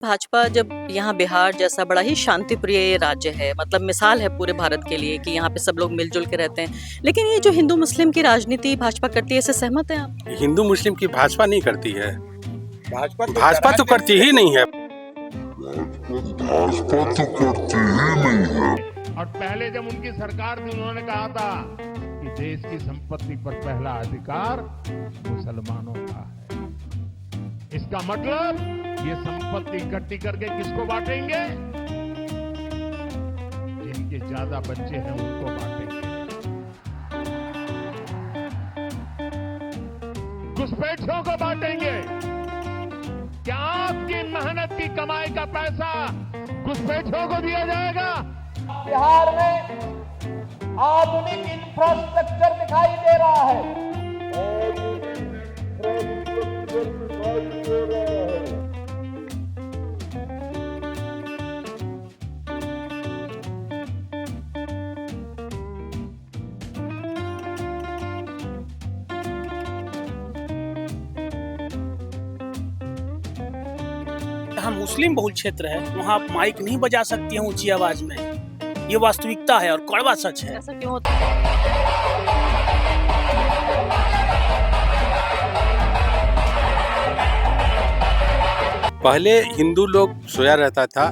भाजपा जब यहाँ बिहार जैसा बड़ा ही शांतिप्रिय राज्य है, मतलब मिसाल है पूरे भारत के लिए कि यहाँ पे सब लोग मिलजुल के रहते हैं। लेकिन ये जो हिंदू मुस्लिम की राजनीति भाजपा करती है, इससे सहमत हैं आप? हिंदू मुस्लिम की भाजपा नहीं करती है। भाजपा तो करती ही नहीं है। और पहले जब उनकी सरकार थी उन्होंने कहा था कि देश की संपत्ति पर पहला अधिकार मुसलमानों का है। इसका मतलब ये संपत्ति इकट्ठी करके किसको बांटेंगे? जिनके ज्यादा बच्चे हैं उनको बांटेंगे। घुसपैठियों को बांटेंगे। क्या आपकी मेहनत की कमाई का पैसा घुसपैठियों को दिया जाएगा? बिहार में आधुनिक इंफ्रास्ट्रक्चर दिखाई दे रहा है। जहाँ मुस्लिम बहुल क्षेत्र है वहाँ आप माइक नहीं बजा सकती हैं ऊंची आवाज में। ये वास्तविकता है और कड़वा सच है। ऐसा क्यों होता है? पहले हिंदू लोग सोया रहता था,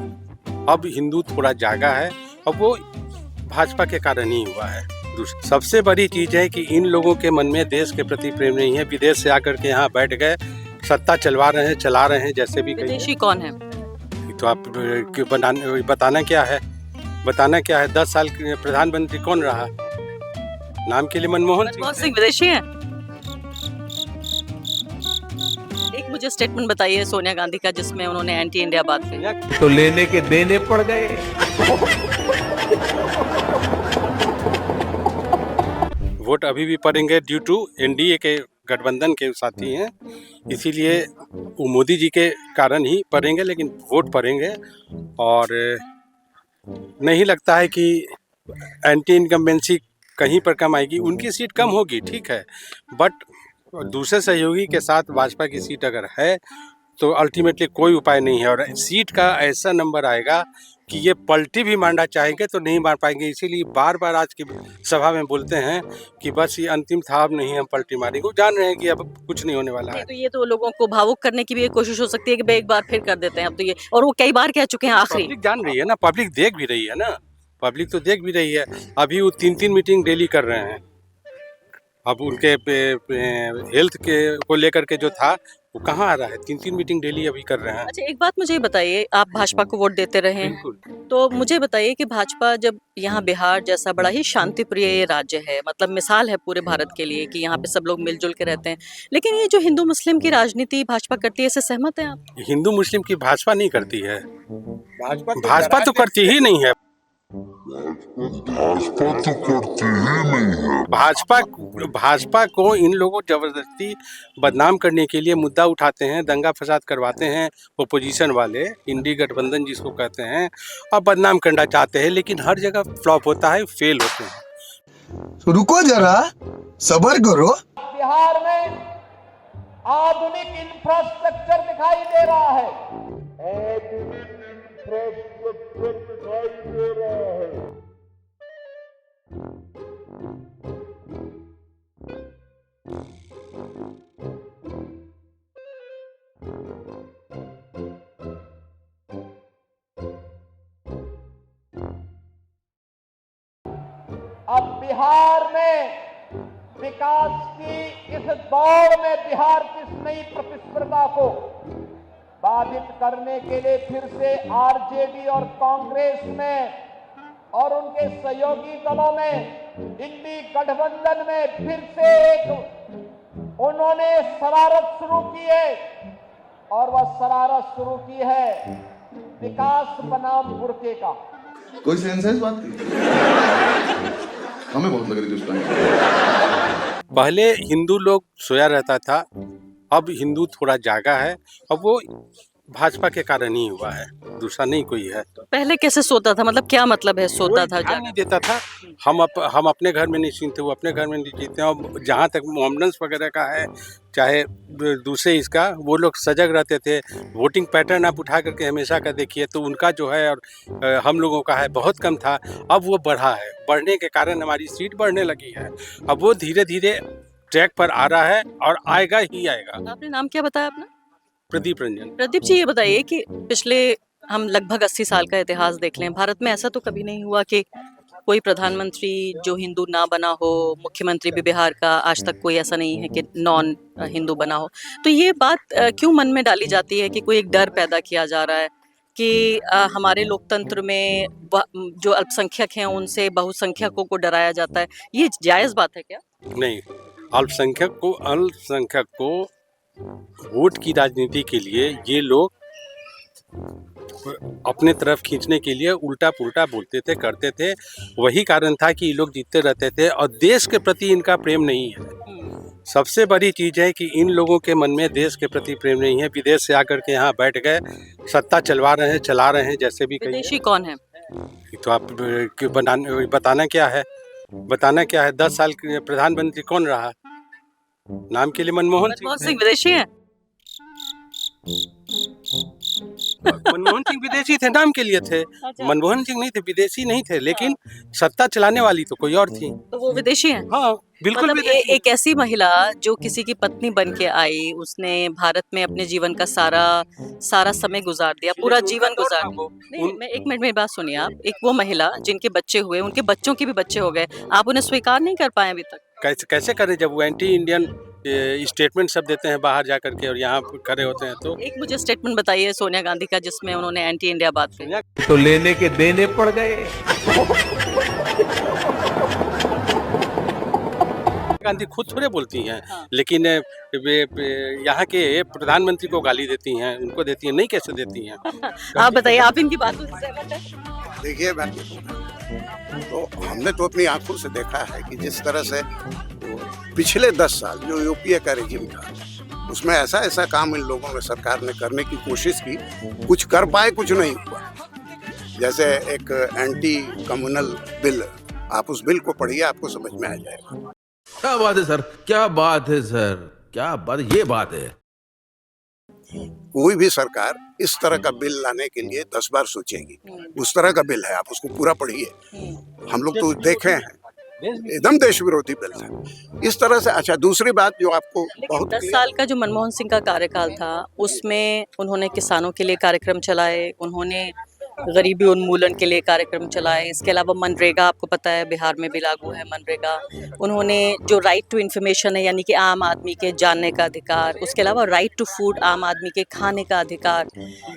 अब हिंदू थोड़ा जागा है। अब वो भाजपा के कारण ही हुआ है। सबसे बड़ी चीज है कि इन लोगों के मन में देश के प्रति प्रेम नहीं है। विदेश से आकर के यहाँ बैठ गए, सत्ता चला रहे हैं जैसे भी। विदेशी कौन है? तो आप बताना क्या है? 10 साल प्रधानमंत्री कौन रहा? नाम के लिए मनमोहन सिंह विदेशी हैं? एक मुझे स्टेटमेंट बताइए सोनिया गांधी का जिसमें उन्होंने एंटी इंडिया बात की। तो लेने के देने पड़ गए। वोट अभी भी पड़ेंगे ड्यू टू एनडीए के गठबंधन के साथी हैं, इसीलिए वो मोदी जी के कारण ही पड़ेंगे, लेकिन वोट पड़ेंगे। और नहीं लगता है कि एंटी इनकम्बेंसी कहीं पर कम आएगी। उनकी सीट कम होगी, ठीक है, बट दूसरे सहयोगी के साथ भाजपा की सीट अगर है तो अल्टीमेटली कोई उपाय नहीं है। और सीट का ऐसा नंबर आएगा कि ये पलटी भी मारना चाहेंगे तो नहीं मार पाएंगे। इसीलिए बार बार आज की सभा में बोलते हैं कि बस ये अंतिम था, अब नहीं हम पलटी मारेंगे। वो जान रहे हैं कि अब कुछ नहीं होने वाला है। तो ये तो लोगों को भावुक करने की भी एक कोशिश हो सकती है कि भाई एक बार फिर कर देते हैं अब तो ये, और वो कई बार कह चुके हैं आखिरी। पब्लिक जान रही है ना, पब्लिक देख भी रही है ना, पब्लिक तो देख भी रही है। अभी वो 3 मीटिंग डेली कर रहे हैं। अब उनके हेल्थ के को लेकर के जो था वो कहाँ आ रहा है? 3 मीटिंग डेली अभी कर रहे हैं। अच्छा, एक बात मुझे बताइए, आप भाजपा को वोट देते रहे हैं, बिल्कुल। तो मुझे बताइए कि भाजपा जब यहाँ बिहार जैसा बड़ा ही शांतिप्रिय राज्य है, मतलब मिसाल है पूरे भारत के लिए कि यहाँ पे सब लोग मिलजुल के रहते हैं। लेकिन ये जो हिंदू मुस्लिम की राजनीति भाजपा करती है, इससे सहमत हैं आप? हिंदू मुस्लिम की भाजपा नहीं करती है। भाजपा तो करती ही नहीं है। भाजपा को इन लोगों जबरदस्ती बदनाम करने के लिए मुद्दा उठाते हैं, दंगा फसाद करवाते हैं ओपोजिशन वाले, इंडी गठबंधन जिसको कहते हैं, और बदनाम करना चाहते हैं, लेकिन हर जगह फ्लॉप होता है, फेल होते हैं। तो रुको जरा, सब्र करो। बिहार में आधुनिक इंफ्रास्ट्रक्चर दिखाई दे रहा है। अब बिहार में विकास की इस दौड़ में बिहार की इस नई प्रतिस्पर्धा को बाधित करने के लिए फिर से आरजेडी और कांग्रेस में और उनके सहयोगी दलों में, इंडी गठबंधन में फिर से एक उन्होंने शरारत शुरू की है। और वह शरारत शुरू की है विकास बनाम बुरके का। कोई सेंस है इस बात की? हमें बहुत लग रही थी उस टाइम। पहले हिंदू लोग सोया रहता था, अब हिंदू थोड़ा जागा है। अब वो भाजपा के कारण ही हुआ है, दूसरा नहीं कोई है। पहले कैसे सोता था, मतलब क्या मतलब है सोता कोई था? ध्यान नहीं देता था। हम अपने घर में निश्चिंत थे, वो अपने घर में निश्चिंत थे। और जहाँ तक मोहम्मडन्स वगैरह का है, चाहे दूसरे इसका, वो लोग सजग रहते थे। वोटिंग पैटर्न आप उठा करके हमेशा का देखिए तो उनका जो है और हम लोगों का है बहुत कम था। अब वो बढ़ा है, बढ़ने के कारण हमारी सीट बढ़ने लगी है। अब वो धीरे धीरे ट्रैक पर आ रहा है और आएगा ही आएगा। आपने नाम क्या बताया अपना? प्रदीप रंजन। प्रदीप जी, ये बताइए कि पिछले हम लगभग 80 साल का इतिहास देख लें, भारत में ऐसा तो कभी नहीं हुआ कि कोई प्रधानमंत्री जो हिंदू ना बना हो, मुख्यमंत्री भी बिहार का आज तक कोई ऐसा नहीं है कि नॉन हिंदू बना हो। तो ये बात क्यों मन में डाली जाती है कि कोई एक डर पैदा किया जा रहा है कि हमारे लोकतंत्र में जो अल्पसंख्यक हैं उनसे बहुसंख्यकों को डराया जाता है? ये जायज़ बात है क्या? नहीं, अल्पसंख्यक को वोट की राजनीति के लिए ये लोग अपने तरफ खींचने के लिए उल्टा पुल्टा बोलते थे, करते थे। वही कारण था कि ये लोग जीतते रहते थे और देश के प्रति इनका प्रेम नहीं है। सबसे बड़ी चीज़ है कि इन लोगों के मन में देश के प्रति प्रेम नहीं है। विदेश से आकर के यहाँ बैठ गए, सत्ता चला रहे हैं जैसे भी कहिए। विदेशी कौन है? तो आप बताना क्या है? 10 साल के प्रधानमंत्री कौन रहा? नाम के लिए मनमोहन सिंह विदेशी हैं? मनमोहन सिंह विदेशी थे, नाम के लिए थे। मनमोहन सिंह नहीं थे, विदेशी नहीं थे, लेकिन सत्ता चलाने वाली तो कोई और थी। तो वो विदेशी हैं? हाँ, बिल्कुल मतलब विदेशी। एक ऐसी महिला जो किसी की पत्नी बन के आई, उसने भारत में अपने जीवन का सारा समय गुजार दिया, पूरा जीवन गुजार दिया। नहीं, मैं 1 मिनट, मेरी बात सुनिए आप। एक वो महिला जिनके बच्चे हुए, उनके बच्चों के भी बच्चे हो गए, आप उन्हें स्वीकार नहीं कर पाए अभी तक? कैसे करें जब वो एंटी इंडियन स्टेटमेंट सब देते हैं बाहर जा करके और यहाँ खड़े होते हैं तो। एक मुझे स्टेटमेंट बताइए सोनिया गांधी का जिसमें उन्होंने एंटी इंडिया बात कही। तो लेने के देने पड़ गए। गांधी खुद थोड़े बोलती हैं, हाँ। लेकिन यहाँ के प्रधानमंत्री को गाली देती हैं, उनको देती हैं, नहीं कैसे देती हैं? आप बताइए, आप इनकी बातों से सहमत हैं? देखिए मैं तो हमने तो अपनी आंखों से देखा है कि जिस तरह से पिछले 10 साल जो यूपीए का रेजिम था उसमें ऐसा काम इन लोगों ने सरकार ने करने की कोशिश की, कुछ कर पाए, कुछ नहीं हुआ। जैसे एक एंटी कम्युनल बिल, आप उस बिल को पढ़िए, आपको समझ में आ जाएगा। क्या बात है सर, क्या बात है सर, क्या बात, ये बात है। कोई भी सरकार इस तरह का बिल लाने के लिए 10 बार सोचेगी। उस तरह का बिल है, आप उसको पूरा पढ़िए। हम लोग तो देखे हैं, एकदम देश विरोधी बिल है इस तरह से। अच्छा, दूसरी बात जो आपको बहुत 10 साल का जो मनमोहन सिंह का कार्यकाल था उसमें उन्होंने किसानों के लिए कार्यक्रम चलाए, उन्होंने गरीबी उन्मूलन के लिए कार्यक्रम चलाए। इसके अलावा मनरेगा, आपको पता है बिहार में भी लागू है मनरेगा। उन्होंने जो राइट टू इन्फॉर्मेशन है, यानी कि आम आदमी के जानने का अधिकार, उसके अलावा राइट टू फूड, आम आदमी के खाने का अधिकार,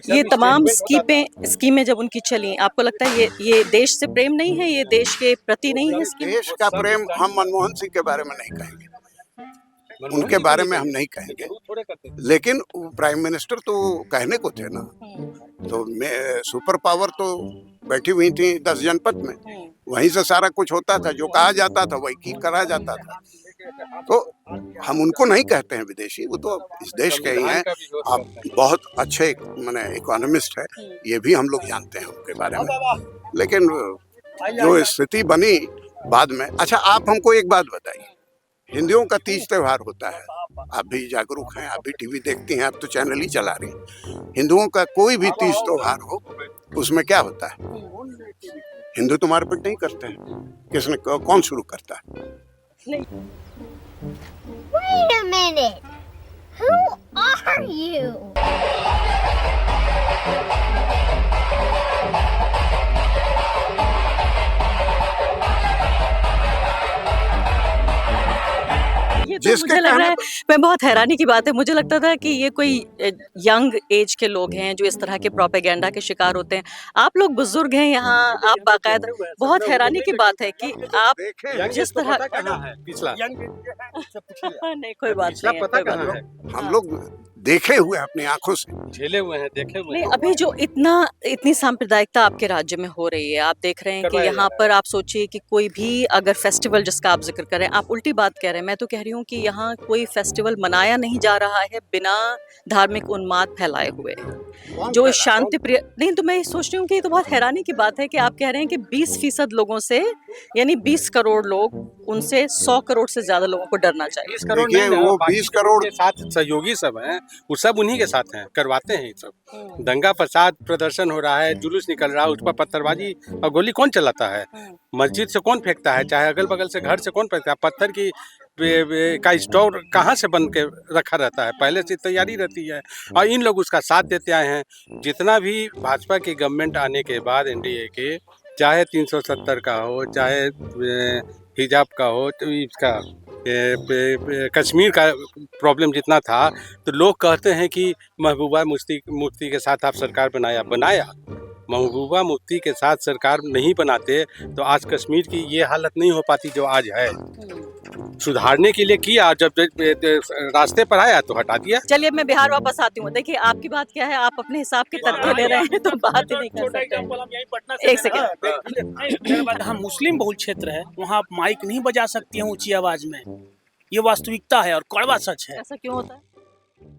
ये तमाम स्कीमें जब उनकी चली, आपको लगता है ये देश से प्रेम नहीं है, ये देश के प्रति नहीं है? देश का प्रेम हम मनमोहन सिंह के बारे में नहीं कहेंगे, उनके बारे में हम नहीं कहेंगे, लेकिन प्राइम मिनिस्टर तो कहने को थे ना। तो सुपर पावर तो बैठी हुई थी 10 जनपद में, वहीं से सारा कुछ होता था, जो कहा जाता था वही करा जाता था। तो हम उनको नहीं कहते हैं विदेशी, वो तो इस देश के ही हैं। आप बहुत अच्छे माने इकोनॉमिस्ट है, ये भी हम लोग जानते हैं उनके बारे में, लेकिन जो स्थिति बनी बाद में। अच्छा, आप हमको एक बात बताइए, हिंदुओं का तीज त्योहार होता है, आप भी जागरूक हैं, आप भी टीवी देखती हैं, आप तो चैनल ही चला रही हैं। हिंदुओं का कोई भी तीज त्योहार हो, उसमें क्या होता है? हिंदू तो मारपीट नहीं करते हैं, कौन शुरू करता है? Wait a minute. Who are you? ये तो मुझे लग रहा है, मैं बहुत हैरानी की बात है, मुझे लगता था कि ये कोई यंग एज के लोग हैं जो इस तरह के प्रोपेगेंडा के शिकार होते हैं। आप लोग बुजुर्ग हैं यहाँ, आप बाकायदा, बहुत हैरानी की बात है कि आप जिस तरह पिछला नहीं, कोई बात नहीं है, कोई बात नहीं। हम लोग देखे हुए अपनी आंखों से। झेले हुए हैं, देखे हुए नहीं, हैं। अभी जो इतनी सांप्रदायिकता आपके राज्य में हो रही है, आप देख रहे हैं कि करवाया यहाँ जा पर आप सोचिए कि कोई भी अगर फेस्टिवल जिसका आप जिक्र करें, आप उल्टी बात कह रहे हैं। मैं तो कह रही हूँ कि यहाँ कोई फेस्टिवल मनाया नहीं जा रहा है बिना धार्मिक उन्माद फैलाए हुए। जो शांति प्रिय नहीं, तो मैं सोच रही हूँ कि ये तो बहुत हैरानी की बात है कि आप कह रहे हैं कि 20% लोगों से, यानी 20 करोड़ लोग, उनसे 100 करोड़ से ज्यादा लोगों को डरना चाहिए। 20 करोड़ देखिए, नहीं ना, वो बाकी 20 करोड़ के साथ सहयोगी सब हैं, वो सब उन्हीं के साथ हैं, करवाते हैं ये सब। दंगा फसाद प्रदर्शन हो रहा है, जुलूस निकल रहा है, उस पर पत्थरबाजी और गोली कौन चलाता है? मस्जिद से कौन फेंकता है? चाहे अगल बगल से घर से कौन फेंकता है? पत्थर की का स्टोर कहाँ से बन के रखा रहता है? पहले से तैयारी रहती है और इन लोग उसका साथ देते आए हैं। जितना भी भाजपा की गवर्नमेंट आने के बाद एनडीए के, चाहे 370 का हो, चाहे हिजाब का हो, तो इसका कश्मीर का प्रॉब्लम जितना था, तो लोग कहते हैं कि महबूबा मुफ्ती के साथ आप सरकार बनाया। महबूबा मुफ्ती के साथ सरकार नहीं बनाते तो आज कश्मीर की ये हालत नहीं हो पाती जो आज है। सुधारने के लिए किया, जब रास्ते पर आया तो हटा दिया। चलिए, मैं बिहार वापस आती हूँ। देखिए, आपकी बात क्या है, आप अपने हिसाब के तथ्य ले रहे हैं तो बात ही नहीं कर सकते। एक सेकंड, जहाँ मुस्लिम बहुल क्षेत्र है वहाँ आप माइक नहीं बजा सकती हैं ऊंची आवाज में। ये वास्तविकता है और कड़वा सच है। ऐसा क्यों होता है?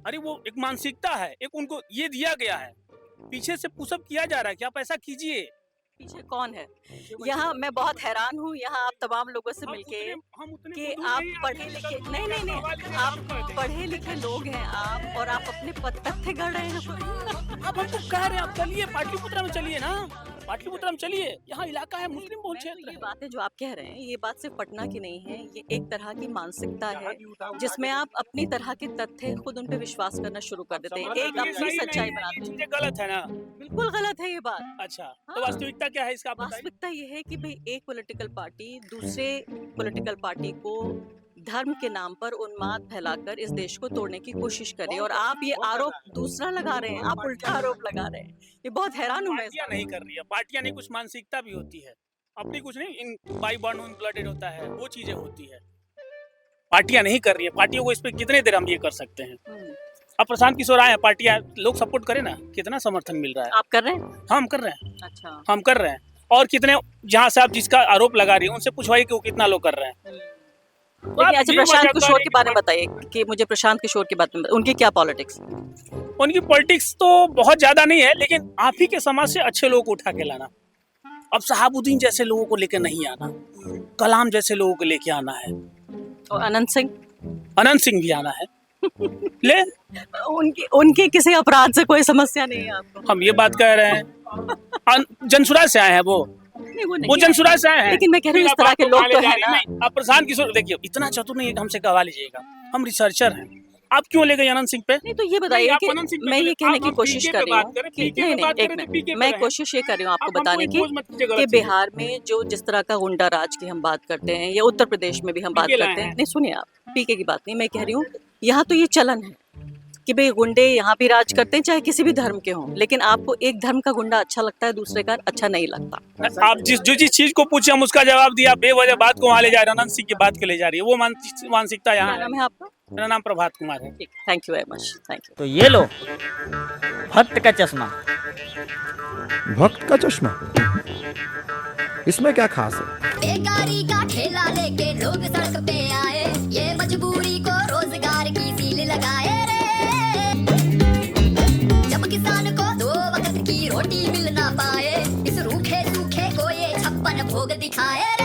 अरे वो एक मानसिकता है, एक उनको ये दिया गया है, पीछे से पुशअप किया जा रहा है कि आप ऐसा कीजिए। पीछे कौन है? यहाँ मैं बहुत हैरान हूँ, यहाँ आप तमाम लोगों से मिलके कि आप पढ़े लिखे नहीं, आप पढ़े लिखे लोग हैं आप, और आप अपने तथ्य गढ़ रहे हैं। अब हमको कह रहे हैं आप चलिए पाटलिपुत्रा में चलिए ना, पाटलिपुत्रा में चलिए, यहाँ इलाका है मुस्लिम बहुल क्षेत्र ये है। बातें जो आप कह रहे हैं, ये बात सिर्फ पटना की नहीं है, ये एक तरह की मानसिकता है जिसमें आप अपनी तरह के तथ्य खुद उन पे विश्वास करना शुरू कर देते हैं, एक अपनी सच्चाई बनाते हैं। ये गलत है ना? बिल्कुल गलत है ये बात। अच्छा, हाँ। तो वास्तविकता क्या है इसका आप बताइए। वास्तविकता ये है कि भाई एक पॉलिटिकल पार्टी दूसरे पॉलिटिकल पार्टी को धर्म के नाम पर उन्माद फैलाकर इस देश को तोड़ने की कोशिश करे, और आप ये आरोप दूसरा लगा रहे हैं, आप उल्टा आरोप लगा रहे हैं। ये बहुत हैरान हूं मैं। पार्टियां नहीं कर रही है, पार्टियां नहीं, कुछ मानसिकता भी होती है अपनी, कुछ नहीं, इन बाई बॉर्न ब्लडेड होता है, वो चीजें होती है। पार्टियां नहीं कर रही है, पार्टियों को इस पे कितने देर हम ये कर सकते हैं? अब प्रशांत किशोर आए हैं, पार्टियां लोग सपोर्ट करें ना, कितना समर्थन मिल रहा है? आप कर रहे हैं? हम कर रहे हैं। अच्छा, हम कर रहे हैं। और कितने, जहाँ से आप जिसका आरोप लगा रही है उनसे पूछवाइए कि वो कितना लोग कर रहे हैं। लेकिन अच्छा, प्रशांत किशोर के बारे में बताइए कि मुझे प्रशांत किशोर के बारे में उनकी क्या पॉलिटिक्स? उनकी पॉलिटिक्स तो बहुत ज्यादा नहीं है, लेकिन आप ही के समाज से अच्छे लोगों को उठा के लाना। अब शहाबुद्दीन जैसे लोगों को लेकर नहीं आना, कलाम जैसे लोगों को लेके आना है, और अनंत सिंह भी आना है। ले, उनके किसी अपराध से कोई समस्या नहीं है आपको? हम ये बात कह रहे हैं, जनसुराज से आए हैं वो जनसुराज से आए हैं। लेकिन मैं कह रही हूँ इस तरह के लोग तो है ना। आप प्रशांत किशोर देखिए, इतना चतुर नहीं है कि हमसे गवा लीजिएगा, हम रिसर्चर हैं। आप क्यों ले गए अनंत सिंह पे? नहीं, तो ये बताइए कि मैं ये कहने की कोशिश कर रही हूँ कि नहीं, एक मिनट, मैं कोशिश ये कर रही हूँ आपको बताने की कि बिहार में जो जिस तरह का गुंडा राज की हम बात करते हैं, या उत्तर प्रदेश में भी हम बात करते हैं, नहीं सुनिए आप, पीके की बात नहीं, मैं कह रही हूँ यहाँ तो ये चलन है कि भाई गुंडे यहाँ भी राज करते हैं, चाहे किसी भी धर्म के हों, लेकिन आपको एक धर्म का गुंडा अच्छा लगता है, दूसरे का अच्छा नहीं लगता। आप जिस चीज को पूछे हम उसका जवाब दिया, बेवजह बात को वहाँ ले जा रहे हैं, अनंत सिंह की बात के ले जा रही है, वो मानसिकता यहाँ नाम है आपका? मेरा नाम प्रभात कुमार है। Thank you very much, thank you. तो ये लो भक्त का चश्मा। भक्त का चश्मा, इसमें क्या खास है? बेकारी का ठेला लेके लोग सड़क पे आए, ये मजबूरी को रोजगार की सील लगाए रे। जब किसान को 2 वक्त की रोटी मिल ना पाए, इस रूखे सूखे को ये 56 भोग दिखाए रे।